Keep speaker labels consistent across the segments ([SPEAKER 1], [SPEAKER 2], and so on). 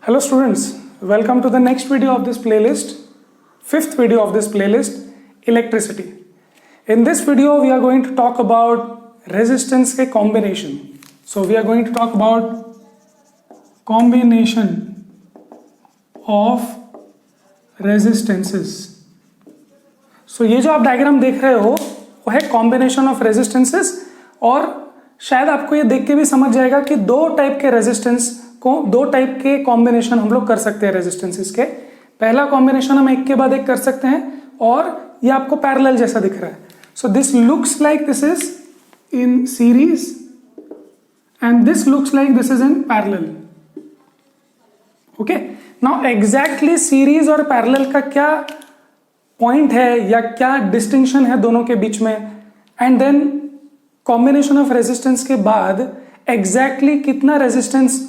[SPEAKER 1] Hello students, welcome to the next video of this playlist, fifth video of this playlist, electricity. In this video we are going to talk about resistance के combination. So we are going to talk about combination of resistances. So ये जो आप diagram देख रहे हो वो है combination of resistances और शायद आपको ये देख के भी समझ जाएगा कि दो टाइप के रेजिस्टेंस को दो टाइप के कॉम्बिनेशन हम लोग कर सकते हैं रेजिस्टेंसेस के। पहला कॉम्बिनेशन हम एक के बाद एक कर सकते हैं और ये आपको पैरेलल जैसा दिख रहा है। So this looks like this is in series and this looks like this is in parallel. Okay, now exactly series और पैरेलल का क्या पॉइंट है या क्या डिस्टिंक्शन है दोनों के बीच में, and then combination of resistance के बाद एग्जैक्टली कितना रेजिस्टेंस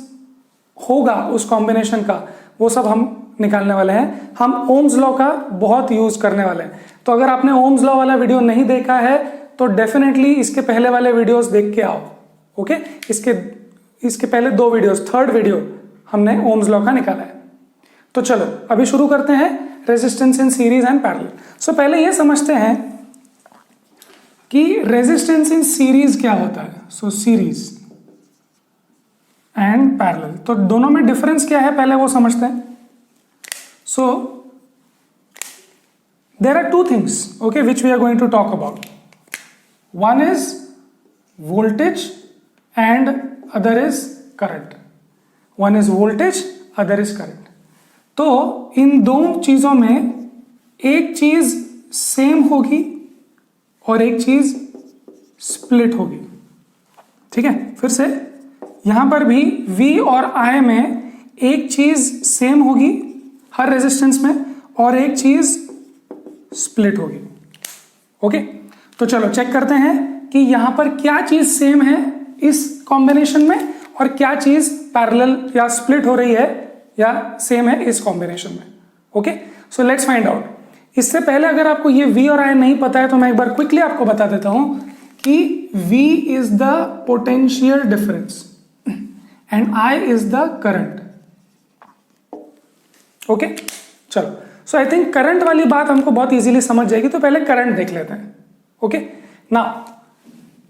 [SPEAKER 1] होगा उस कॉम्बिनेशन का, वो सब हम निकालने वाले हैं। हम ओम्स लॉ का बहुत यूज करने वाले हैं। तो अगर आपने ओम्स लॉ वाला वीडियो नहीं देखा है तो डेफिनेटली इसके पहले वाले वीडियोस देख के आओ। ओके, इसके पहले दो वीडियोस, थर्ड वीडियो हमने ओम्स लॉ का निकाला है। तो चलो अभी शुरू करते हैं resistance in series and parallel. So पहले ये समझते हैं कि रेजिस्टेंस इन सीरीज क्या होता है। सो सीरीज एंड पैरेलल, तो दोनों में डिफरेंस क्या है पहले वो समझते हैं। So there are two things okay which we are going to talk about. One is voltage and other is current. One is voltage, other is current. तो इन दो चीजों में एक चीज सेम होगी और एक चीज स्प्लिट होगी। ठीक है, फिर से यहां पर भी V और I में एक चीज सेम होगी हर रेजिस्टेंस में और एक चीज स्प्लिट होगी। ओके, तो चलो चेक करते हैं कि यहां पर क्या चीज सेम है इस कॉम्बिनेशन में और क्या चीज पैरेलल या स्प्लिट हो रही है या सेम है इस कॉम्बिनेशन में। Okay, so let's find out. इससे पहले अगर आपको ये V और I नहीं पता है तो मैं एक बार क्विकली आपको बता देता हूं कि V is the potential difference and I is the current. Okay, चलो। सो आई थिंक करंट वाली बात हमको बहुत इजीली समझ जाएगी, तो पहले करंट देख लेते हैं। ओके, नाउ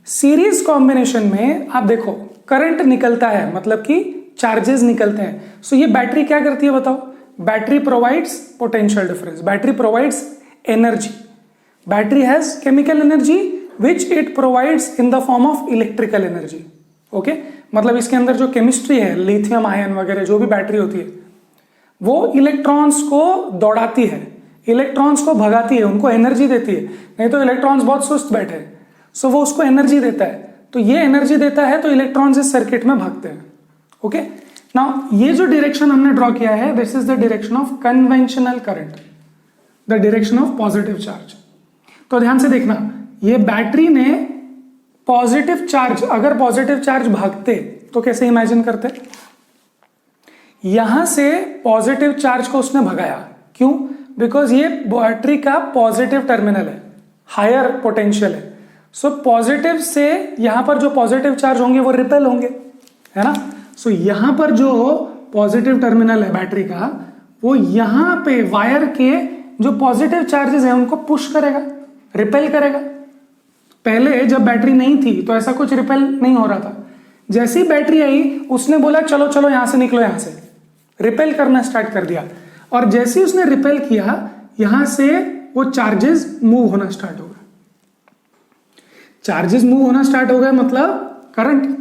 [SPEAKER 1] सीरीज कॉम्बिनेशन में आप देखो करंट निकलता है, मतलब कि चार्जेस निकलते हैं। सो ये बैटरी क्या करती है बताओ? Battery provides potential difference, battery provides energy. Battery has chemical energy which it provides in the form of electrical energy. Okay, मतलब इसके अंदर जो केमिस्ट्री है, लिथियम आयन वगैरह जो भी बैटरी होती है, वो इलेक्ट्रॉन्स को दौड़ाती है, इलेक्ट्रॉन्स को भगाती है, उनको एनर्जी देती है। नहीं तो इलेक्ट्रॉन्स बहुत सुस्त बैठे हैं, सो वो उसको एनर्जी देता है। तो ये एनर्जी देता है तो इलेक्ट्रॉन्स इस सर्किट में भागते हैं। ओके, नाउ ये जो डायरेक्शन हमने ड्रॉ किया है, this is the direction of conventional current, the direction of positive charge. तो ध्यान से देखना, ये बैटरी ने पॉजिटिव चार्ज, अगर पॉजिटिव चार्ज भागते तो कैसे इमेजिन करते? यहां से पॉजिटिव चार्ज को उसने भगाया। क्यों? बिकॉज ये बैटरी का पॉजिटिव टर्मिनल है, हायर पोटेंशियल है। सो पॉजिटिव से यहां पर जो पॉजिटिव चार्ज होंगे वो रिपेल होंगे, है ना। सो यहां पर जो पॉजिटिव टर्मिनल है बैटरी का, वो यहां पे वायर के जो पॉजिटिव चार्जेस है उनको पुश करेगा, रिपेल करेगा। पहले जब बैटरी नहीं थी तो ऐसा कुछ रिपेल नहीं हो रहा था। जैसी बैटरी आई उसने बोला चलो चलो यहां से निकलो, यहां से रिपेल करना स्टार्ट कर दिया। और जैसे उसने रिपेल किया यहां से वो चार्जेस मूव होना स्टार्ट हो गए। चार्जेस मूव होना स्टार्ट हो गए मतलब करंट।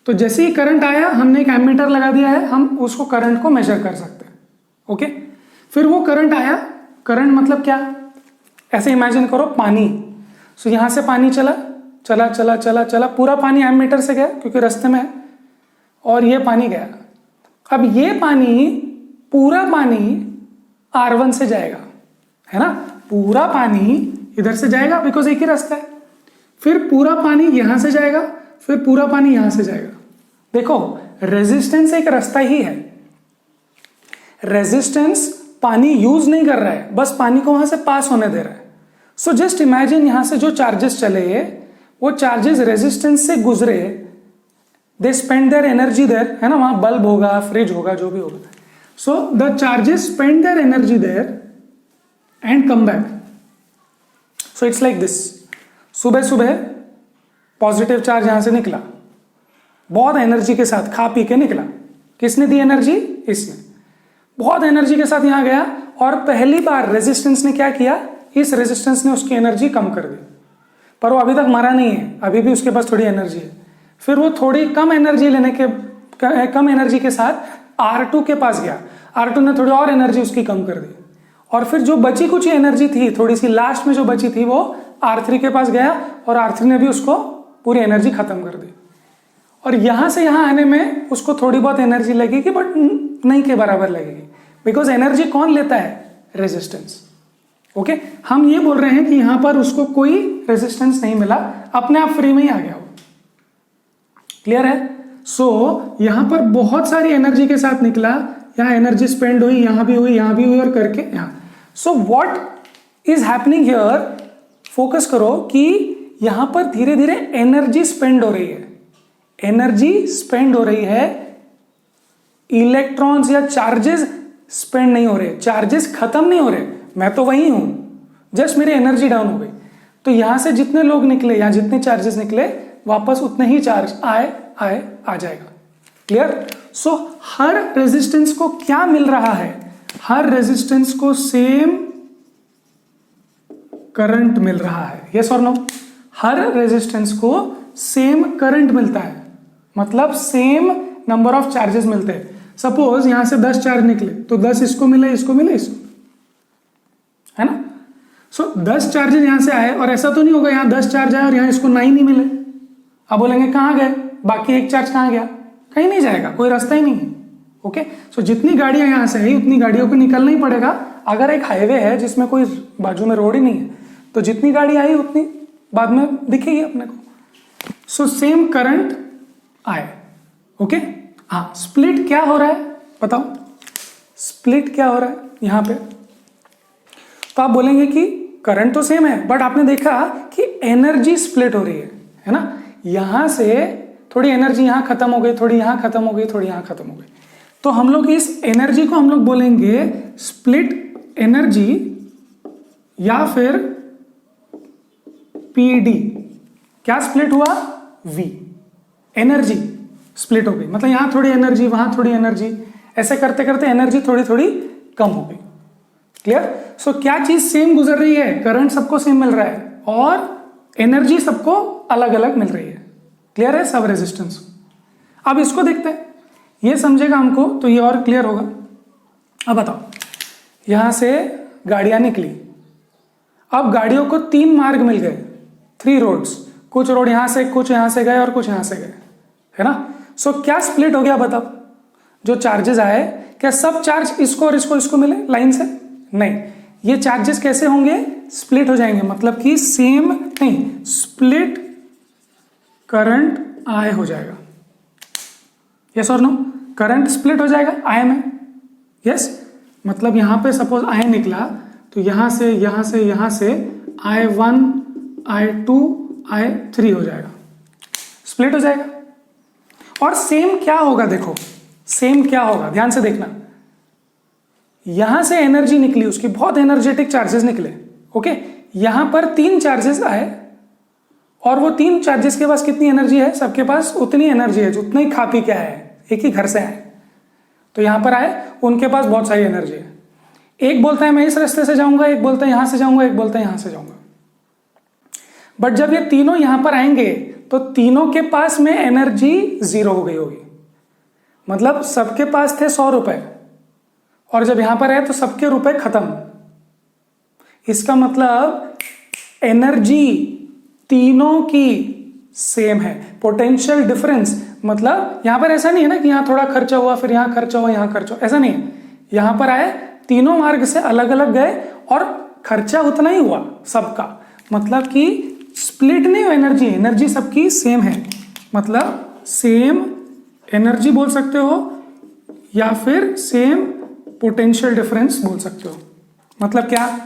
[SPEAKER 1] तो जैसे ही करंट आया हमने एक एमीटर लगा दिया है, हम उसको करंट को मेजर कर सकते हैं। ओके, फिर वो करंट आया। करंट मतलब क्या? ऐसे इमेजिन करो पानी। सो यहां से पानी चला चला चला चला चला, पूरा पानी एमीटर से गया क्योंकि रास्ते में है, और ये पानी गया। अब ये पानी, पूरा पानी R1 से जाएगा, है ना। पूरा पानी इधर से जाएगा बिकॉज एक ही रास्ता है। फिर पूरा पानी यहां से जाएगा, फिर पूरा पानी यहां से जाएगा। देखो रेजिस्टेंस एक रास्ता ही है। रेजिस्टेंस पानी यूज नहीं कर रहा है, बस पानी को वहां से पास होने दे रहा है। सो जस्ट इमेजिन यहां से जो चार्जेस चले वो चार्जेस रेजिस्टेंस से गुजरे, they spend their energy there, है ना। वहां बल्ब होगा, फ्रिज होगा, जो भी होगा। So the charges spend their energy there and come back. So it's like this. सुबह सुबह पॉजिटिव चार्ज यहां से निकला, बहुत एनर्जी के साथ खा पी के निकला. किसने दी एनर्जी? इसने. बहुत एनर्जी के साथ यहां गया और पहली बार रेजिस्टेंस ने क्या किया? इस रेजिस्टेंस ने उसकी एनर्जी कम कर दी. पर वो अभी तक मरा नहीं है, अभी भी उसके पास थोड़ी एनर्जी है. फिर वो थोड़ी कम एनर्जी के साथ R2 के पास गया. R2 ने थोड़ी और एनर्जी उसकी कम कर दी और फिर जो बची कुछ एनर्जी थी थोड़ी सी लास्ट में जो बची थी वो R3 के पास गया और R3 ने भी उसको पूरी एनर्जी खत्म कर दी. और यहां से यहां आने में उसको थोड़ी बहुत एनर्जी लगेगी बट नहीं के बराबर लगेगी, बिकॉज एनर्जी कौन लेता है? रेजिस्टेंस. ओके, हम ये बोल रहे हैं कि यहां पर उसको कोई रेजिस्टेंस नहीं मिला, अपने आप फ्री में ही आ गया वो. क्लियर है? सो यहां पर बहुत सारी एनर्जी के साथ निकला, यहां एनर्जी स्पेंड हुई, यहां भी हुई, यहां भी हुई और करके यहां. So what is happening here? Focus करो कि यहां पर धीरे धीरे एनर्जी स्पेंड हो रही है. एनर्जी स्पेंड हो रही है, इलेक्ट्रॉन्स या चार्जेस स्पेंड नहीं हो रहे, चार्जेस खत्म नहीं हो रहे. मैं तो वही हूं, जस्ट मेरी एनर्जी डाउन हो गई. तो यहां से जितने लोग निकले या जितने चार्जेस निकले वापस उतने ही चार्ज आ जाएगा. क्लियर? सो हर रेजिस्टेंस को क्या मिल रहा है? हर रेजिस्टेंस को सेम करंट मिल रहा है. यस और नो? हर रेजिस्टेंस को सेम करंट मिलता है, मतलब सेम नंबर ऑफ चार्जेस मिलते हैं. सपोज यहां से 10 चार्ज निकले तो 10 इसको मिले, इसको मिले, इसको, है ना? सो 10 चार्जेस यहां से आए और ऐसा तो नहीं होगा यहां 10 चार्ज आए और यहां इसको 9 नहीं मिले. अब बोलेंगे कहां गए बाकी एक चार्ज, कहां गया? कहीं नहीं जाएगा, कोई रास्ता ही नहीं है. ओके, सो जितनी गाड़ियां यहां से आई उतनी गाड़ियों को निकलना ही पड़ेगा. अगर एक हाईवे है जिसमें कोई बाजू में रोड ही नहीं है तो जितनी गाड़ी आई उतनी बाद में दिखेगी अपने को. सो सेम करंट आए. ओके, हाँ, स्प्लिट क्या हो रहा है बताओ? स्प्लिट क्या हो रहा है यहां पे? तो आप बोलेंगे कि करंट तो सेम है बट आपने देखा कि एनर्जी स्प्लिट हो रही है ना? यहां से थोड़ी एनर्जी यहां खत्म हो गई, थोड़ी यहां खत्म हो गई, थोड़ी यहां खत्म हो गई. तो हम लोग इस एनर्जी को हम लोग बोलेंगे स्प्लिट एनर्जी या फिर पीडी. क्या स्प्लिट हुआ? वी. एनर्जी स्प्लिट हो गई, मतलब यहां थोड़ी एनर्जी वहां थोड़ी एनर्जी, ऐसे करते करते एनर्जी थोड़ी थोड़ी कम हो गई. क्लियर? सो क्या चीज सेम गुजर रही है? करंट सबको सेम मिल रहा है और एनर्जी सबको अलग अलग मिल रही है. क्लियर है? सब रेजिस्टेंस. अब इसको देखते हैं, ये समझेगा हमको तो ये और क्लियर होगा. अब बताओ, यहां से गाड़ियां निकली, अब गाड़ियों को 3 मार्ग मिल गए, 3 रोड्स. कुछ रोड यहां से, कुछ यहां से गए और कुछ यहां से गए, है ना? सो क्या स्प्लिट हो गया बताओ? जो चार्जेस आए, क्या सब चार्ज इसको और इसको मिले लाइन से? नहीं. ये चार्जेस कैसे होंगे? स्प्लिट हो जाएंगे, मतलब कि सेम नहीं, स्प्लिट करंट आई हो जाएगा. यस और नो? करंट स्प्लिट हो जाएगा आई में. यस, मतलब यहां पे सपोज आई निकला तो यहां से I1 I2 I3 हो जाएगा, स्प्लिट हो जाएगा. और सेम क्या होगा? देखो सेम क्या होगा, ध्यान से देखना. यहां से एनर्जी निकली, उसकी बहुत एनर्जेटिक चार्जेस निकले. ओके, यहां पर 3 चार्जेस आए और वो 3 चार्जेस के पास कितनी एनर्जी है? सबके पास उतनी एनर्जी है जितना ही खा पी के आए, एक ही घर से आए. तो यहां पर आए, उनके पास बहुत सारी एनर्जी है. एक बोलता है मैं इस रास्ते से जाऊंगा, एक बोलता है यहां से जाऊंगा, एक बोलता है यहां से जाऊंगा. बट जब ये तीनों यहां पर आएंगे तो तीनों के पास में एनर्जी 0 हो गई होगी. मतलब सबके पास थे 100 रुपए और जब यहां पर आए तो सबके रुपए खत्म. इसका मतलब एनर्जी तीनों की सेम है. पोटेंशियल डिफरेंस मतलब यहां पर ऐसा नहीं है ना कि यहां थोड़ा खर्चा हुआ, फिर यहां खर्चा हुआ, यहां खर्चा हुआ, ऐसा नहीं है. यहां पर आए, तीनों मार्ग से अलग अलग गए और खर्चा उतना ही हुआ सबका. मतलब कि स्प्लिट नहीं हो एनर्जी, एनर्जी सबकी सेम है. मतलब सेम एनर्जी बोल सकते हो या फिर सेम पोटेंशियल डिफरेंस बोल सकते हो. मतलब क्या?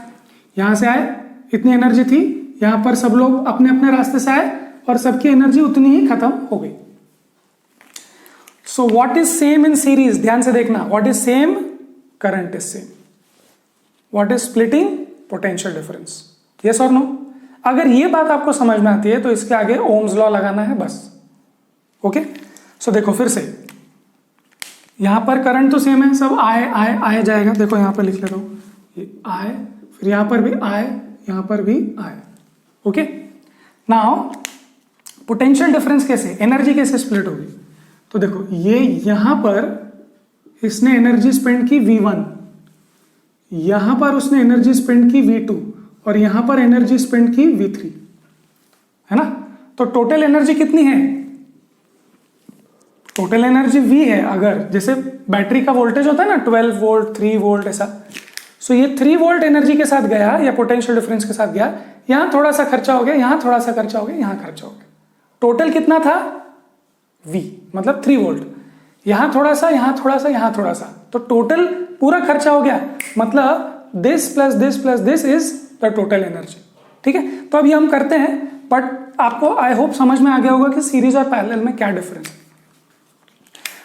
[SPEAKER 1] यहां से आए, इतनी एनर्जी थी, यहां पर सब लोग अपने अपने रास्ते से आए और सबकी एनर्जी उतनी ही खत्म हो गई. So what is same in series? ध्यान से देखना, what is same current is same. What is splitting? Potential difference. Yes और नो? अगर ये बात आपको समझ में आती है तो इसके आगे ओम्स लॉ लगाना है बस। ओके, सो देखो फिर से, यहां पर करंट तो सेम है, सब आए जाएगा। देखो यहां पर लिख लेता हूं, ये आए, फिर यहां पर भी आए, यहां पर भी आए। ओके, नाउ पोटेंशियल डिफरेंस कैसे, एनर्जी कैसे स्प्लिट होगी? तो देखो ये यहां पर इसने एनर्जी स्पेंड की V1, यहां पर उसने एनर्जी स्पेंड की V2 और यहां पर एनर्जी स्पेंड की V3, है ना? तो टोटल एनर्जी कितनी है? टोटल एनर्जी V है। अगर जैसे बैटरी का वोल्टेज होता है ना 12 वोल्ट 3 वोल्ट ऐसा, सो ये 3 वोल्ट एनर्जी के साथ गया या पोटेंशियल डिफरेंस के साथ गया, यहां थोड़ा सा खर्चा हो गया, यहां थोड़ा सा खर्चा हो गया, यहां खर्चा हो गया। टोटल कितना था? V, मतलब 3 वोल्ट, यहां थोड़ा सा, यहां थोड़ा सा, यहां थोड़ा सा, तो टोटल पूरा खर्चा हो गया। मतलब this plus this plus this is the total energy. ठीक है, तो अब ये हम करते हैं, बट आपको आई होप समझ में आ गया होगा कि सीरीज और पैरेलल में क्या डिफरेंस है।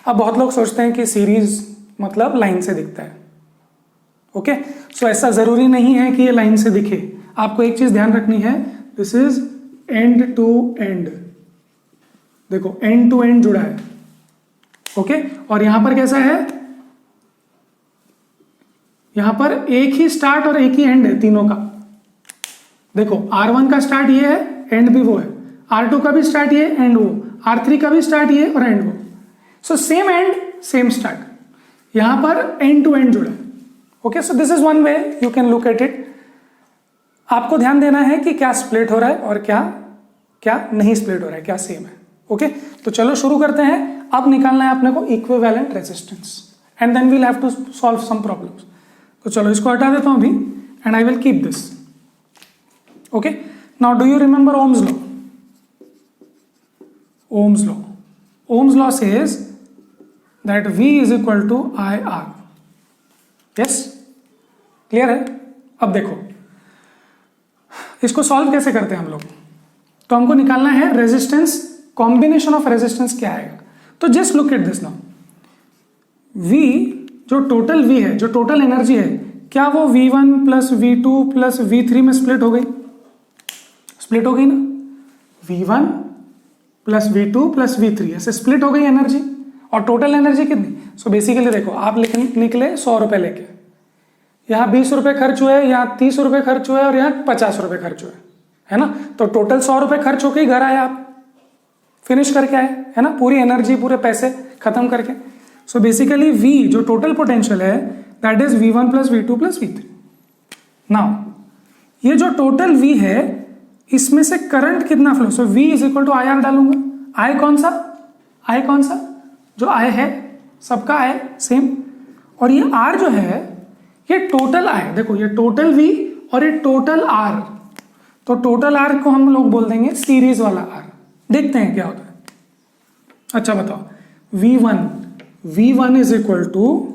[SPEAKER 1] अब बहुत लोग सोचते हैं कि सीरीज मतलब लाइन से दिखता है। ओके, सो ऐसा जरूरी नहीं है कि ये लाइन से दिखे। आपको एक चीज ध्यान रखनी है, this is end to end. देखो एंड टू एंड जुड़ा है। ओके, और यहां पर कैसा है? यहां पर एक ही स्टार्ट और एक ही एंड है तीनों का। देखो R1 का स्टार्ट ये है, एंड भी वो है, R2 का भी स्टार्ट ये, एंड वो, R3 का भी स्टार्ट ये और एंड वो। So same and same start, यहां पर एंड टू एंड जुड़ा है। Okay, so this is one way you can look at it. आपको ध्यान देना है कि क्या स्प्लिट हो रहा है और क्या क्या नहीं स्प्लिट हो रहा है, क्या सेम है। ओके, तो चलो शुरू करते हैं। अब निकालना है अपने को equivalent resistance and then we'll have to solve some problems. तो चलो इसको हटा देता हूं अभी and I will keep this. Okay, now do you remember Ohm's law? Ohm's law, Ohm's law says that V is equal to IR। Yes, clear है? अब देखो इसको सॉल्व कैसे करते हैं हम लोग। तो हमको निकालना है रेजिस्टेंस, कॉम्बिनेशन ऑफ रेजिस्टेंस क्या आएगा। तो just look at this now, V जो टोटल V है, जो टोटल एनर्जी है, क्या वो V1 plus V2 plus V3 में स्प्लिट हो गई? स्प्लिट हो गई ना? V1 plus V2 plus V3 ऐसे स्प्लिट हो गई एनर्जी। और टोटल एनर्जी कितनी? सो बेसिकली देखो, आप निकले 100 रुपए लेके, यहाँ 20 रुपए खर्च हुए, यहाँ 30 रुपए खर्च हुए और यहाँ 50 रुपए खर्च हुए, है ना? तो टोटल 100 रुपए खर्च होके ही घर आए, आप फिनिश करके आए, है ना? पूरी एनर्जी, पूरे पैसे खत्म करके। सो बेसिकली V जो टोटल पोटेंशियल है that is V1 plus V2 plus V3। Now ये जो टोटल V है इसमें से करंट कितना flow? So V is equal to IR डालूंगा। I कौन सा? I कौन सा? जो I है, सबका I सेम, और ये R जो है ये टोटल I। देखो ये टोटल V और ये टोटल R, तो टोटल R को हम लोग बोल देंगे सीरीज वाला R। देखते हैं क्या होता है। अच्छा बताओ, V1 is equal to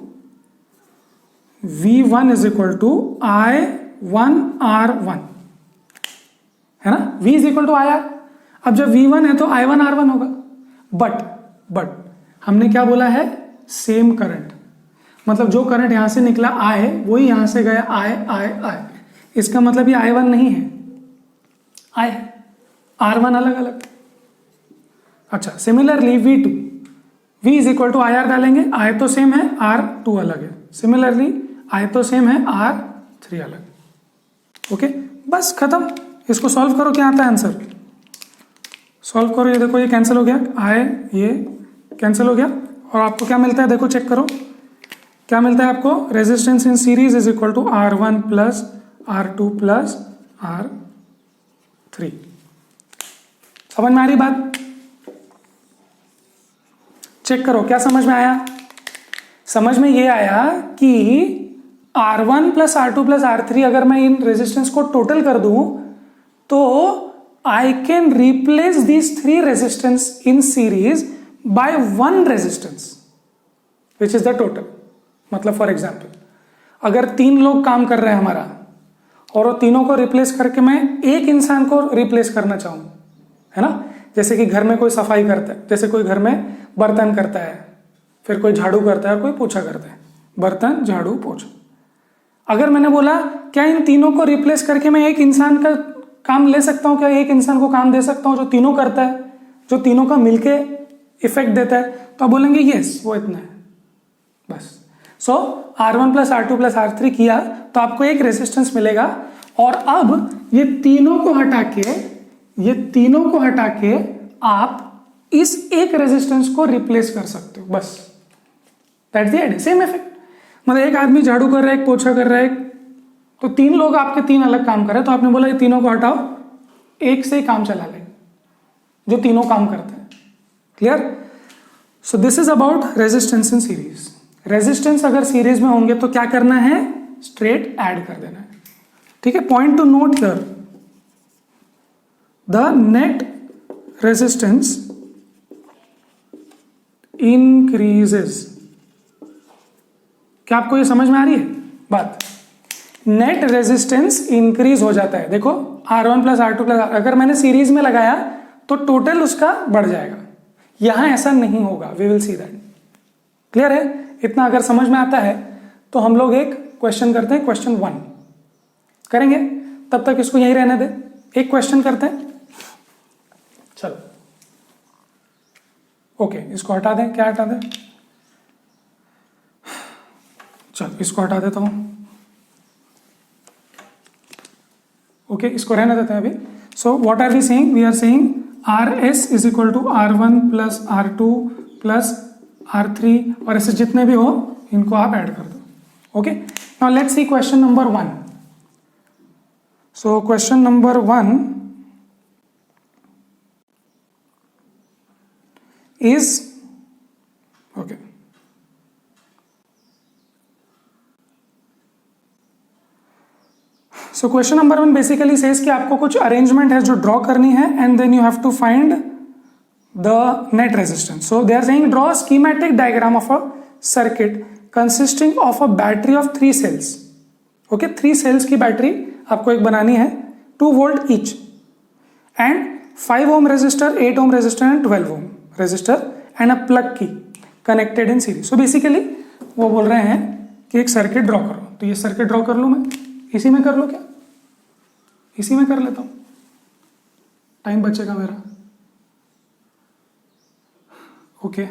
[SPEAKER 1] I1 R1, है ना? V is equal to IR। अब जब V1 है तो I1 R1 होगा, बट हमने क्या बोला है? सेम करंट, मतलब जो करंट यहां से निकला I वही यहां से गया I। इसका मतलब ये I1 नहीं है, I R1 अलग अलग। अच्छा, similarly V is equal to IR डालेंगे, I तो सेम है, R2 अलग है। सिमिलरली I तो सेम है, R3 अलग। ओके, बस खत्म। इसको सॉल्व करो, क्या आता है आंसर? सॉल्व करो, ये देखो ये कैंसिल हो गया, ये कैंसिल हो गया, और आपको क्या मिलता है? देखो चेक करो क्या मिलता है आपको। Resistance in series is equal to R1 plus R2 plus R3। समझ में आ रही बात? चेक करो क्या समझ में आया। समझ में ये आया कि R1 plus R2 plus R3 अगर मैं इन रेजिस्टेंस को टोटल कर दूं तो I can replace these three resistance in series by one resistance which is the total। मतलब फॉर एग्जाम्पल अगर 3 लोग काम कर रहे हैं हमारा और वो तीनों को रिप्लेस करके मैं एक इंसान को रिप्लेस करना चाहूँ, है ना? जैसे कि घर में कोई सफाई करता है, जैसे कोई घर में बर्तन करता है, फिर कोई झाड़ू करता है और कोई पोछा करता है, बर्तन, झाड़ू, पोछा। अगर मैंने बोला क्या इन तीनों को रिप्लेस करके मैं एक इंसान का काम ले सकता हूं, क्या एक इंसान को काम दे सकता हूं जो तीनों करता है, जो तीनों का मिलके इफेक्ट देता है, तो आप बोलेंगे यस वो इतना है बस। सो R1 plus R2 plus R3 किया तो आपको एक रेजिस्टेंस मिलेगा। और अब ये तीनों को हटा के आप इस एक रेजिस्टेंस को रिप्लेस कर सकते हो बस। That's the idea, same effect. मतलब एक आदमी झाड़ू कर रहा है, एक पोछा कर रहा है, तो तीन लोग आपके तीन अलग काम कर रहे हैं, तो आपने बोला ये तीनों को हटाओ, एक से ही काम चला लेंगे जो तीनों काम करते हैं। Clear? So this is about resistance in series. Resistance अगर सीरीज में होंगे तो क्या करना है, स्ट्रेट ऐड कर देना है। ठीक है, point two note here, the net resistance increases. क्या आपको ये समझ में आ रही है बात? नेट रेजिस्टेंस इंक्रीज हो जाता है। देखो R1 प्लस R2 प्लस, अगर मैंने सीरीज में लगाया तो टोटल उसका बढ़ जाएगा, यहां ऐसा नहीं होगा। We will see that. Clear है? इतना अगर समझ में आता है तो हम लोग एक क्वेश्चन करते हैं, क्वेश्चन 1 करेंगे, तब तक इसको यहीं रहने दे। एक क्वेश्चन करते हैं, चलो ओके, इसको हटा दें। क्या हटा दें? चलो इसको हटा देता हूं। ओके, इसको रहने देते हैं अभी। So what are we saying? We are saying RS is equal to R1 plus R2 plus R3, और ऐसे जितने भी हो इनको आप ऐड कर दो। Okay, now let's see question number 1। So question number 1 is okay. So question number 1 basically says कि आपको कुछ अरेंजमेंट है जो ड्रॉ करनी है, and then you have to find the net resistance. So they are saying draw a schematic diagram of a circuit consisting of a battery of 3 cells. Okay, 3 cells की battery आपको एक बनानी है 2 volt each, and 5 ohm resistor, 8 ohm resistor and 12 ohm resistor and a plug key connected in series. So basically वो बोल रहे हैं कि एक सर्किट ड्रॉ करो. तो ये सर्किट ड्रॉ कर लूँ मैं, इसी में कर लो क्या? इसी में कर लेता हूँ, टाइम बचेगा मेरा. ओके,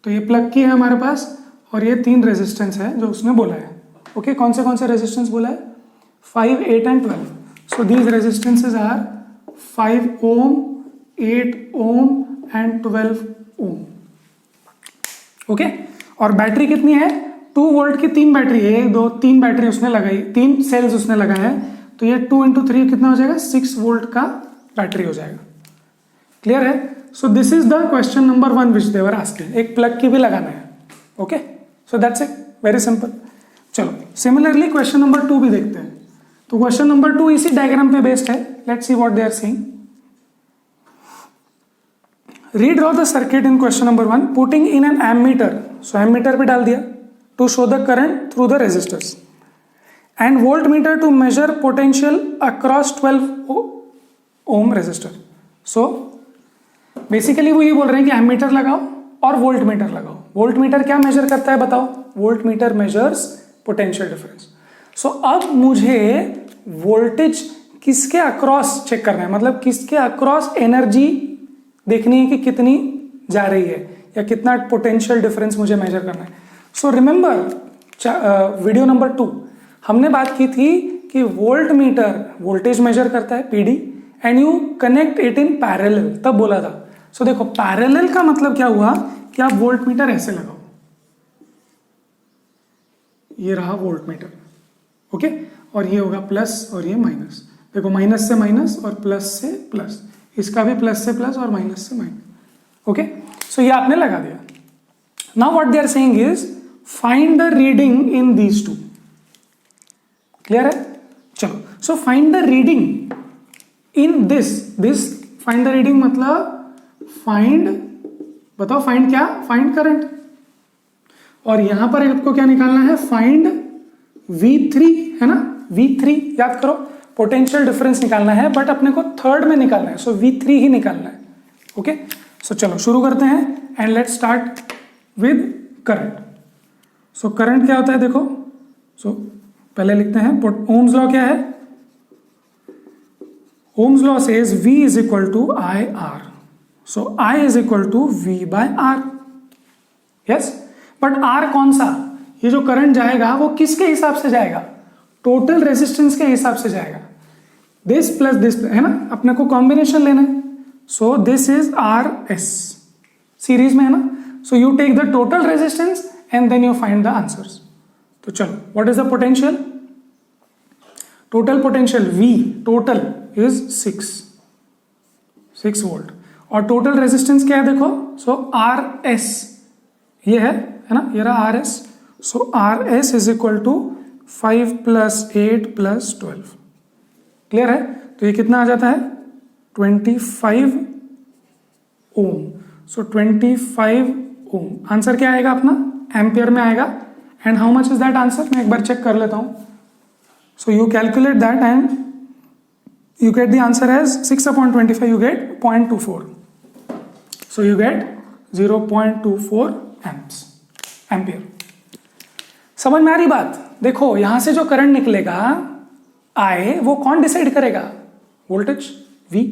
[SPEAKER 1] तो ये प्लग की है हमारे पास, और ये 3 रेजिस्टेंस है जो उसने बोला है. ओके, कौन से रेजिस्टेंस बोला है? 5, 8 and 12. So these resistances are 5 ohm, 8 ohm and 12 ohm. Okay, और बैटरी कितनी है? 2 वोल्ट की 3 बैटरी है, 1 2 3 बैटरी उसने लगाई, 3 सेल्स उसने लगाए हैं. तो ये 2 × 3 कितना हो जाएगा? 6 वोल्ट का बैटरी हो जाएगा. क्लियर है? So this is the question number 1 which they were asking. एक प्लग की भी लगाना है. Okay, so that's it, very simple. चलो सिमिलरली क्वेश्चन नंबर 2 भी देखते हैं. तो क्वेश्चन नंबर 2 इसी डायग्राम पे बेस्ड है. Let's see what they are saying. Redraw the circuit in question number 1 putting in an ammeter. So ammeter पे डाल दिया to show the current through the resistors, and voltmeter to measure potential across 12 ohm resistor. So basically वो ये बोल रहे हैं कि ammeter लगाओ और voltmeter लगाओ. voltmeter क्या measure करता है बताओ? voltmeter measures potential difference. So अब मुझे voltage किसके across चेक करना है, मतलब किसके across energy देखनी है कि कितनी जा रही है या कितना पोटेंशियल डिफरेंस मुझे मेजर करना है. सो रिमेंबर वीडियो नंबर 2 हमने बात की थी कि वोल्ट मीटर वोल्टेज मेजर करता है PD, and you connect it in parallel, तब बोला था. सो देखो पैरेलल का मतलब क्या हुआ कि आप वोल्ट मीटर ऐसे लगाओ, ये रहा वोल्ट मीटर. ओके, और ये होगा प्लस और ये माइनस. देखो माइनस से माइनस और प्लस से प्लस, इसका भी प्लस से प्लस और माइनस से माइनस. ओके, सो ये आपने लगा दिया. Now what they are saying is find the reading in these two. Clear है? चलो, so find the reading in this find the reading मतलब फाइंड, बताओ फाइंड क्या? Find current. और यहां पर आपको क्या निकालना है? फाइंड V3 है ना, V3 याद करो, पोटेंशियल डिफरेंस निकालना है, बट अपने को थर्ड में निकालना है. सो V3 ही निकालना है. ओके, सो चलो शुरू करते हैं, and let's start with current. So current क्या होता है देखो, सो पहले लिखते हैं ओम्स लॉ क्या है, Ohm's law says V is equal to I R, so I is equal to V by आर। यस, बट R कौन सा, ये जो करंट जाएगा वो किसके हिसाब से जाएगा, टोटल रेजिस्टेंस के हिसाब से जाएगा, दिस प्लस दिस, है ना, अपने को कॉम्बिनेशन लेना है। So this is RS, series में है ना, so you take the total resistance and then you find the answers. तो चलो, what is the potential, total potential V total is 6 volt, और टोटल रेजिस्टेंस क्या है देखो, सो RS ये है ना, ये रहा RS, so RS is equal to 5 + 8 + 12, clear है। तो ये कितना आ जाता है 25 ओम, सो 25 ओम, आंसर क्या आएगा अपना, एम्पियर में आएगा। And how much is that answer, मैं एक बार चेक कर लेता हूं। So you calculate that and you get the answer as 6/25, you get 0.24, so you get 0.24 ampere. समझ में आ रही बात, देखो यहां से जो करंट निकलेगा I, वो कौन डिसाइड करेगा, वोल्टेज V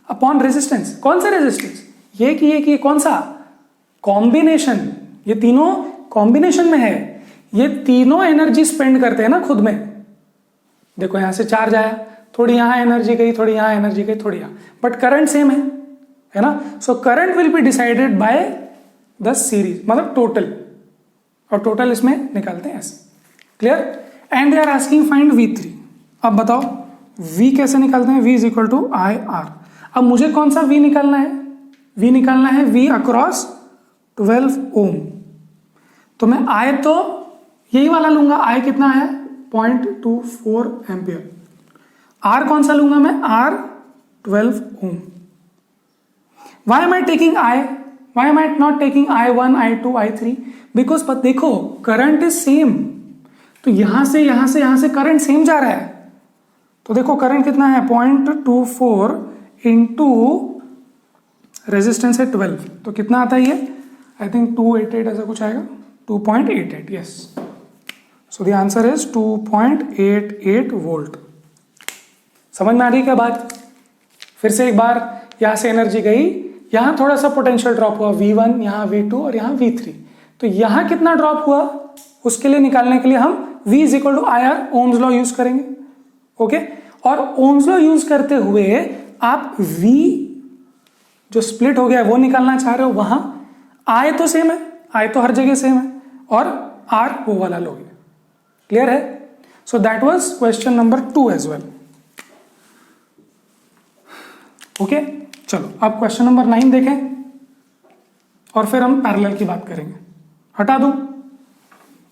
[SPEAKER 1] अपॉन रेजिस्टेंस, कौन सा रेजिस्टेंस, ये कि कौन सा, कॉम्बिनेशन, ये तीनों कॉम्बिनेशन में है, ये तीनों एनर्जी स्पेंड करते हैं ना खुद में। देखो यहां से चार्ज आया, थोड़ी यहां एनर्जी गई, थोड़ी यहां एनर्जी गई, थोड़ी यहां, बट करंट सेम है ना। So current will be decided by the series, मतलब टोटल, और टोटल इसमें निकालते हैं ऐसे, clear. And they are asking find V3। अब बताओ V कैसे निकालते हैं, V is equal to I R. अब मुझे कौन सा V निकालना है, V निकालना है V अक्रॉस 12 ओम। तो मैं I तो यही वाला लूंगा, I कितना है 0.24 एम्पियर। R कौन सा लूंगा मैं, R 12 ohm. Why am I taking I? Why am I not taking I1, I2, I3? Because but देखो करंट इज सेम, तो यहां से करंट सेम जा रहा है। तो देखो करंट कितना है 0.24 इंटू रेजिस्टेंस है 12, तो कितना आता है ये, आई थिंक 288 ऐसा कुछ आएगा, 2.88, yes. So the answer is 2.88 volt. समझ में आ रही क्या बात, फिर से एक बार, यहां से एनर्जी गई, यहां थोड़ा सा पोटेंशियल ड्रॉप हुआ V1, यहां V2 और यहां V3, तो यहां कितना ड्रॉप हुआ उसके लिए निकालने के लिए हम V is equal to IR, Ohm's law use करेंगे, ओके। और ओम्स लॉ यूज करते हुए आप V जो स्प्लिट हो गया है वो निकालना चाह रहे हो, वहां I तो सेम है, I तो हर जगह सेम है, और R वो वाला लोगे, क्लियर है। So that was question number 2 as well, okay. चलो अब क्वेश्चन नंबर 9 देखें और फिर हम पैरेलल की बात करेंगे। हटा दूं,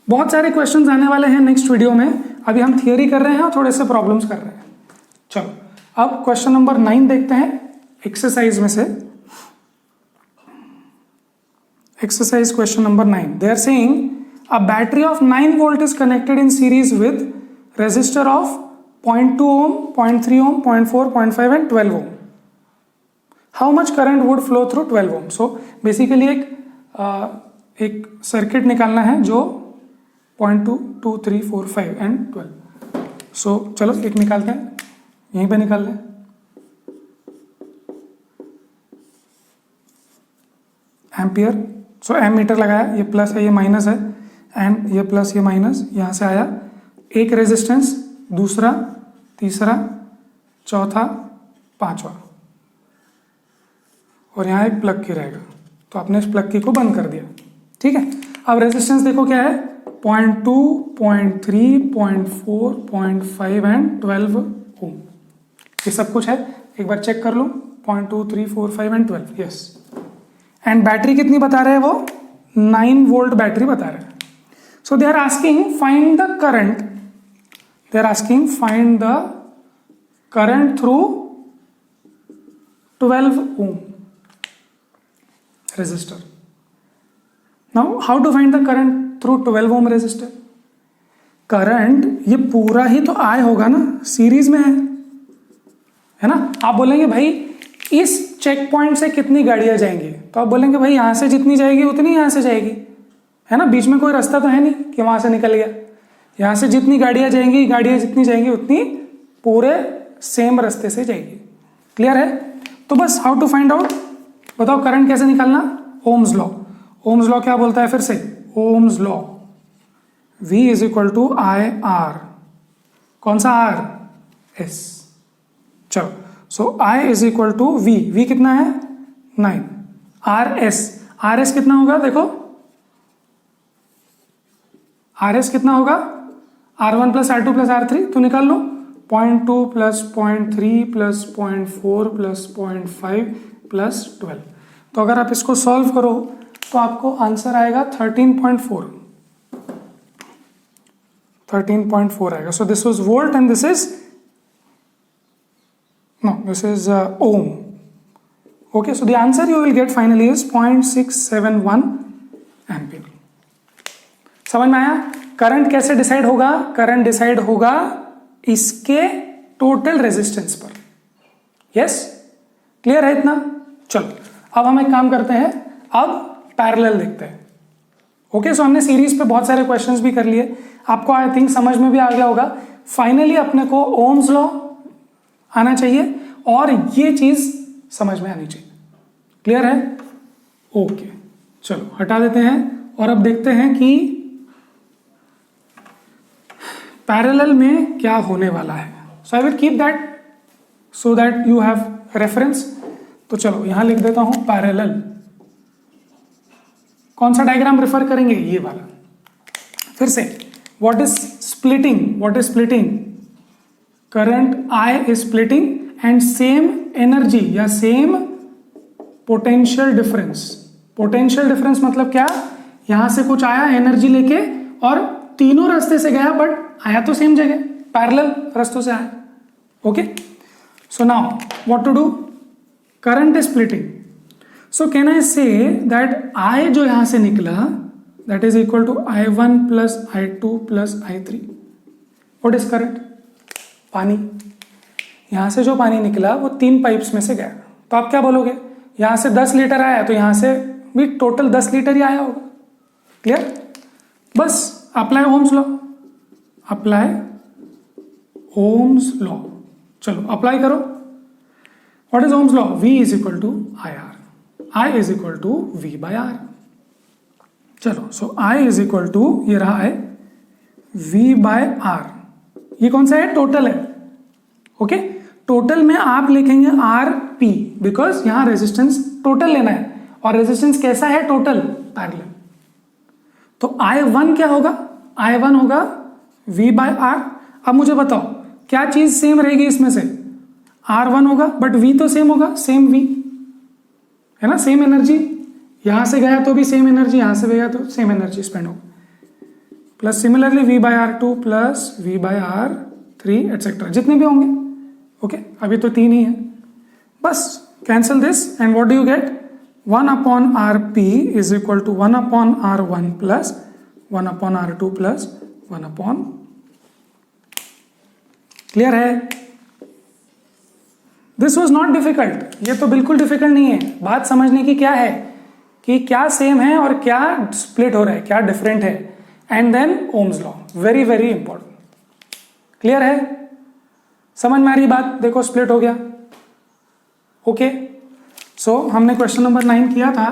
[SPEAKER 1] बहुत सारे क्वेश्चंस आने वाले हैं नेक्स्ट वीडियो में, अभी हम थियरी कर रहे हैं और थोड़े से प्रॉब्लम्स कर रहे हैं। चलो अब क्वेश्चन नंबर 9 देखते हैं एक्सरसाइज में से। Exercise question number 9, they are saying a battery of 9 volt is connected in series with resistor of 0.2 ohm, 0.3 ohm, 0.4, 0.5 and 12 ohm. How much current would flow through 12 ohm. So basically एक circuit निकालना है जो 0.2, 2, 3, 4, 5 and 12। सो चलो एक निकालते हैं, यहीं पे निकाल लें। एम्पियर, सो एम मीटर लगाया, ये प्लस है ये माइनस है, एंड ये प्लस ये माइनस यहाँ से आया, एक रेजिस्टेंस, दूसरा, तीसरा, चौथा, पांचवा, और यहाँ एक प्लग की रहेगा, तो आपने इस प्लग की को बंद कर दिया, ठीक है। अब रेजिस्टेंस देखो क्या है 0.2, 0.3, 0.4, 0.5 एंड 12 ओम, ये सब कुछ है, एक बार चेक कर लो, 0.2, 3, 4, 5 एंड 12, यस। एंड बैटरी कितनी बता रहे हैं वो, 9 वोल्ट बैटरी बता रहे हैं। So they are asking find the current, they are asking find the current through 12 ohm resistor. Now how to find the current through 12 ohm resistor? Current ये पूरा ही तो I होगा ना, सीरीज में है ना। आप बोलेंगे भाई इस चेक पॉइंट से कितनी गाड़ियां जाएंगी, तो आप बोलेंगे भाई यहां से जितनी जाएगी उतनी यहां से जाएगी, है ना, बीच में कोई रास्ता तो है नहीं कि वहां से निकल गया। यहां से जितनी गाड़ियां जितनी जाएंगी उतनी पूरे सेम रास्ते से जाएगी। क्लियर है? तो बस हाउ टू फाइंड आउट, बताओ करंट कैसे निकालना? Ohms law. ओम्स लॉ क्या बोलता है फिर से? Ohm's law V is equal to I R. कौन सा R? S। चलो, so I is equal to V कितना है? 9। R S कितना होगा? देखो R S कितना होगा? R1 plus R2 plus R3, तो निकाल लो। 0.2 प्लस 0.3 प्लस 0.4 प्लस 0.5 प्लस 12। तो अगर आप इसको सॉल्व करो तो आपको आंसर आएगा 13.4 आएगा। So this was volt and this is ohm. Okay, so the answer you will get finally is 0.671 ampere. समझ में आया? करंट कैसे डिसाइड होगा? करंट डिसाइड होगा इसके टोटल रेजिस्टेंस पर। यस, क्लियर है इतना? चलो, अब हम एक काम करते हैं, अब पैरेलल देखते हैं। ओके, सो हमने सीरीज पे बहुत सारे क्वेश्चंस भी कर लिए, आपको आई थिंक समझ में भी आ गया होगा। फाइनली अपने को ओम्स लॉ आना चाहिए और ये चीज समझ में आनी चाहिए। क्लियर है? ओके, चलो हटा देते हैं और अब देखते हैं कि पैरेलल में क्या होने वाला है। So I will keep that so that you have reference. तो चलो यहां लिख देता हूं पैरेलल। कौन सा डायग्राम रेफर करेंगे? ये वाला। फिर से, what is splitting? Current I is splitting and same energy या same potential difference मतलब क्या? यहां से कुछ आया एनर्जी लेके और तीनों रास्ते से गया, बट आया तो सेम जगह, पैरेलल रास्तों से आया। Okay, so now what to do? Current is splitting, so can I say that I जो यहां से निकला that is equal to I1 plus I2 plus I3। What is current? पानी। यहां से जो पानी निकला वो 3 पाइप्स में से गया, तो आप क्या बोलोगे? यहां से 10 लीटर आया तो यहां से भी टोटल 10 लीटर ही आया होगा। क्लियर? बस अप्लाई ओम्स लॉ। चलो अप्लाई करो। What is Ohm's law? V is equal to I is equal to V by R। चलो, so I is equal to, ये रहा है V बाय R। ये कौन सा है? टोटल है। ओके, टोटल में आप लिखेंगे RP बिकॉज यहां रेजिस्टेंस टोटल लेना है, और रेजिस्टेंस कैसा है? Total, parallel. तो I1 क्या होगा? I1 होगा V बाय R। अब मुझे बताओ क्या चीज सेम रहेगी इसमें से? R1 होगा, बट V तो सेम होगा, सेम V है ना, सेम एनर्जी। यहां से गया तो भी सेम एनर्जी, यहां से गया तो सेम एनर्जी स्पेंड होगा। Plus similarly V by R2 plus V by R3 etcetera, जितने भी होंगे। ओके, अभी तो 3 ही है, बस cancel this and what do you get? 1 upon RP is equal to 1 upon R1 plus 1 upon R2 plus 1 upon. Clear है? This was not difficult, ये तो बिल्कुल डिफिकल्ट नहीं है। बात समझने की क्या है कि क्या सेम है और क्या स्प्लिट हो रहा है, क्या डिफरेंट है, and then Ohm's law, very very important. Clear है? समझ में आ रही बात? देखो स्प्लिट हो गया। ओके, सो हमने क्वेश्चन नंबर 9 किया था।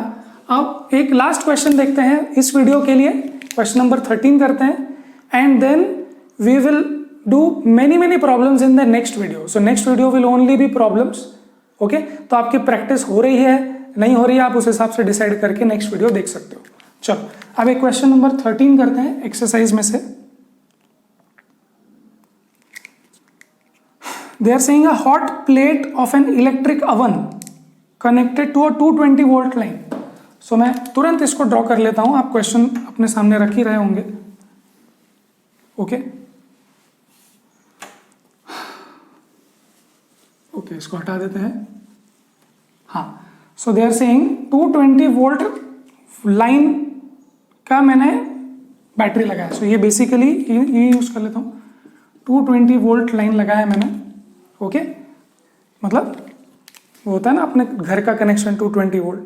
[SPEAKER 1] अब एक लास्ट क्वेश्चन देखते हैं इस वीडियो के लिए, क्वेश्चन नंबर 13 करते हैं, and then we will do many problems in the next video. So next video will only be problems. Okay, तो आपकी प्रैक्टिस हो रही है नहीं हो रही है, आप उस हिसाब से डिसाइड करके नेक्स्ट वीडियो देख सकते हो। चलो अब एक क्वेश्चन नंबर 13 करते हैं एक्सरसाइज में से। They are saying a hot plate of an electric oven connected to a 220 volt line. So मैं तुरंत इसको ड्रॉ कर लेता हूं, आप क्वेश्चन अपने सामने रख ही रहे होंगे। ओके ओके, इसको हटा देते हैं। हाँ, so they are saying 220 volt line का मैंने बैटरी लगाया। सो ये बेसिकली ये यूज कर लेता हूँ, 220 वोल्ट लाइन लगाया मैंने। ओके, मतलब वो होता है ना अपने घर का connection 220 volt.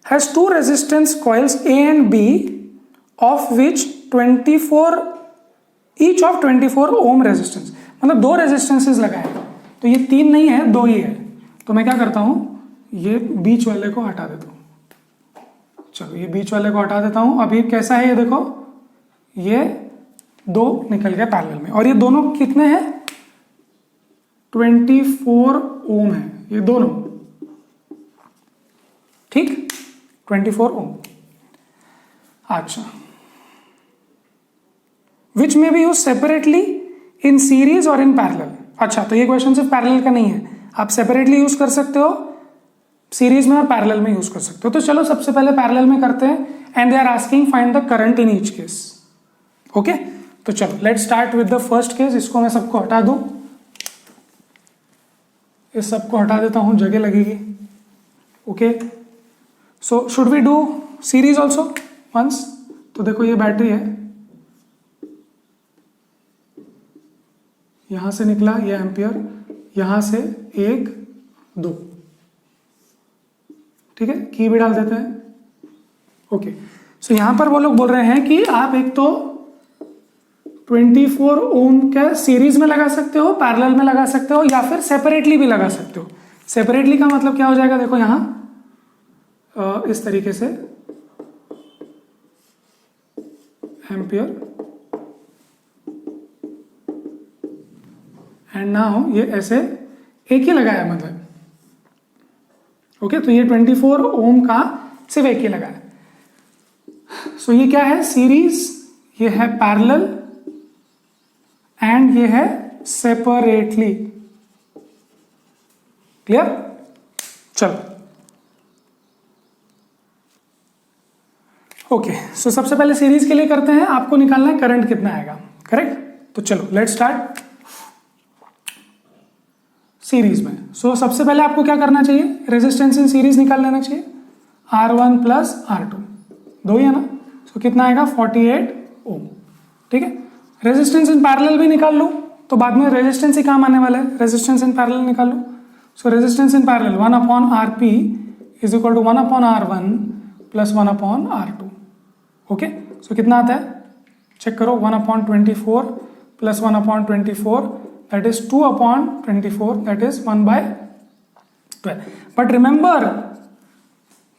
[SPEAKER 1] Has 2 resistance coils A and B of which 24 each of 24 ohm resistance, मतलब 2 रेजिस्टेंसेस लगाए, तो ये 3 नहीं है 2 ही है। तो मैं क्या करता हूं, ये बीच वाले को हटा देता हूं। चलो ये बीच वाले को हटा देता हूं। अब ये कैसा है, ये देखो, ये 2 निकल गए पैरेलल में, और ये दोनों कितने हैं, 24 ओम है ये दोनों, ठीक, 24 ओम। अच्छा, विच में B use separately in series और इन पैरेलल। अच्छा, तो ये क्वेश्चन सिर्फ पैरेलल का नहीं है, आप सेपरेटली यूज कर सकते हो, सीरीज में और पैरेलल में यूज कर सकते हो। तो चलो सबसे पहले पैरेलल में करते हैं, and they are asking find the current in each case. Okay, तो चलो let's start with the first case. इसको मैं सबको हटा दूं, इस सबको हटा देता हूं, जगह लगेगी। Okay, so should we do series also once. तो देखो ये बैटरी है, यहां से निकला ये एम्पियर, यहां से 1 2, ठीक है, की भी डाल देते हैं। ओके, सो यहां पर वो लोग बोल रहे हैं कि आप एक तो 24 ओम का सीरीज में लगा सकते हो, पैरेलल में लगा सकते हो, या फिर सेपरेटली भी लगा सकते हो। सेपरेटली का मतलब क्या हो जाएगा, देखो यहां इस तरीके से एम्पियर, एंड नाउ ये ऐसे एक ही लगाया, मतलब ओके, तो ये 24 ओम का सिर्फ एक ही लगाया। सो ये क्या है, सीरीज, ये है पैरेलल, एंड ये है सेपरेटली। क्लियर? चलो ओके, सो सबसे पहले सीरीज के लिए करते हैं, आपको निकालना है करंट कितना आएगा, करेक्ट। तो चलो लेट्स स्टार्ट सीरीज में। सो सबसे पहले आपको क्या करना चाहिए, रेजिस्टेंस इन सीरीज निकाल लेना चाहिए, R1 प्लस R2, 2 ही है ना। सो कितना आएगा, 48 ओम, ठीक है। रेजिस्टेंस इन पैरेलल भी निकाल लो, तो बाद में रेजिस्टेंस ही काम आने वाला है, रेजिस्टेंस इन पैरेलल निकाल लो। So resistance in parallel 1/RP is equal to 1/R1 plus 1/R2। Okay, so कितना आता है, चेक करो, 1/24 plus 1/24, that is 2/24, that is 1/12. But remember,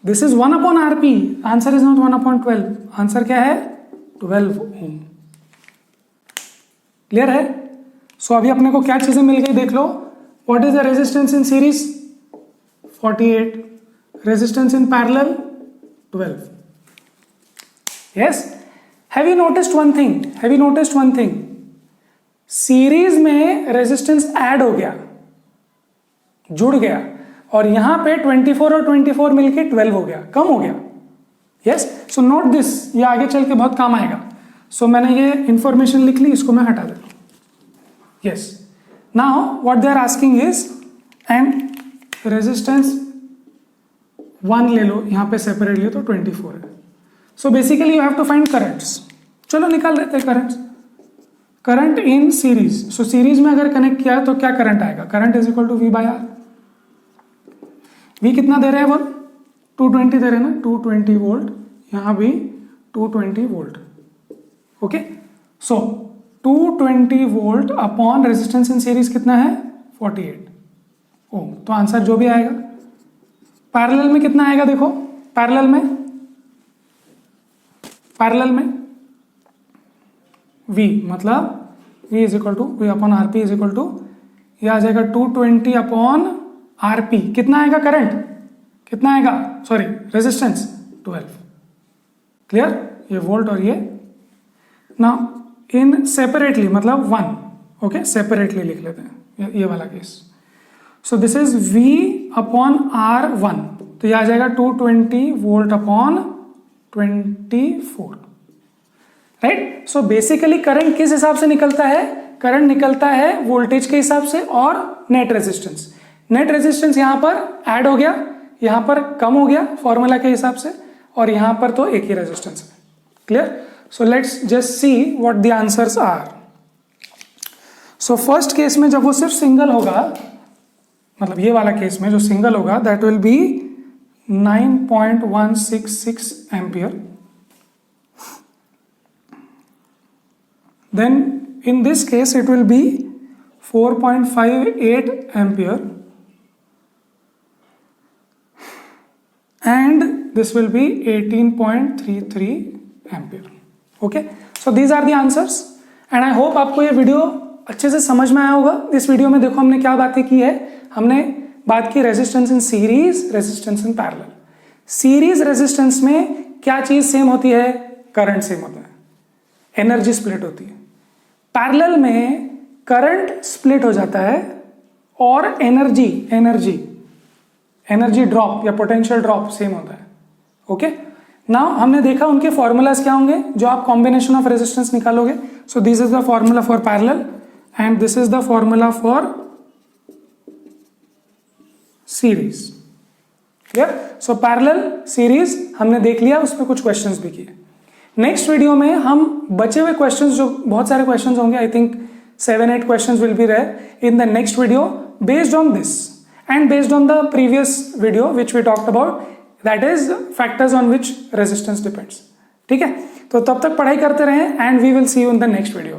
[SPEAKER 1] this is 1/RP, answer is not 1/12, answer क्या है, 12 ओम। Clear है? सो अभी अपने को क्या चीजें मिल गई, देख लो। What is the resistance in series, 48, resistance in parallel 12। Yes, have you noticed one thing, have you noticed one thing, series में रेजिस्टेंस ऐड हो गया, जुड़ गया, और यहां पे 24 और 24 मिलके 12 हो गया, कम हो गया। यस, सो नोट दिस, ये आगे चल के बहुत काम आएगा। सो मैंने ये इंफॉर्मेशन लिख ली, इसको मैं हटा देता हूं। Yes, now what they are asking is, and resistance 1 ले लो, यहां पे सेपरेट लियो तो 24 है। So basically you have to find currents. चलो निकाल लेते हैं करंट्स। करंट इन सीरीज, सो सीरीज में अगर कनेक्ट किया तो क्या करंट आएगा, current is equal to V/R। V कितना दे रहे हैं, वो 220 दे रहे हैं ना, 220 वोल्ट, यहां भी 220 volt. Okay, so 220 volt upon resistance in series कितना है, 48 ओम। तो आंसर जो भी आएगा, पैरेलल में कितना आएगा, देखो पैरेलल में V, मतलब V is equal to V upon RP is equal to, ये आ जाएगा 220 अपॉन RP, कितना आएगा करंट, कितना आएगा, सॉरी रेजिस्टेंस 12। क्लियर, ये वोल्ट और ये। नाउ इन सेपरेटली मतलब 1, ओके, सेपरेटली लिख लेते हैं ये वाला case. So this is V upon R1, तो ये आ जाएगा 220 volt upon 24, right. So basically current किस हिसाब से निकलता है, करंट निकलता है वोल्टेज के हिसाब से और नेट रेजिस्टेंस। नेट रेजिस्टेंस यहां पर ऐड हो गया, यहां पर कम हो गया फॉर्मूला के हिसाब से, और यहां पर तो एक ही रेजिस्टेंस है। Clear? So let's just see what the answers are. So first case में जब वो सिर्फ सिंगल होगा, मतलब ये वाला केस में जो सिंगल होगा, that will be 9.166 ampere. then in this case it will be 4.58 ampere and this will be 18.33 ampere. Okay, so these are the answers and I hope आपको ये वीडियो अच्छे से समझ में आया होगा. इस वीडियो में देखो हमने क्या बातें की है. हमने बात की resistance in series, resistance in parallel. Series resistance में क्या चीज सेम होती है? करंट सेम होता है, एनर्जी स्प्लिट होती है. पैरेलल में करंट स्प्लिट हो जाता है और एनर्जी ड्रॉप या पोटेंशियल ड्रॉप सेम होता है. ओके, नाउ हमने देखा उनके फॉर्मूलाज क्या होंगे जो आप कॉम्बिनेशन ऑफ रेजिस्टेंस निकालोगे. सो this is the formula for parallel and this is the formula for series. Clear? So parallel, series हमने देख लिया, उसमें कुछ क्वेश्चंस भी किए. नेक्स्ट वीडियो में हम बचे हुए क्वेश्चंस, जो बहुत सारे क्वेश्चंस होंगे, I think 7-8 questions will be there in the next video based on this and based on the previous video which we talked about, that is factors on which resistance depends. ठीक है, तो तब तक पढ़ाई करते रहें and we will see you in the next video.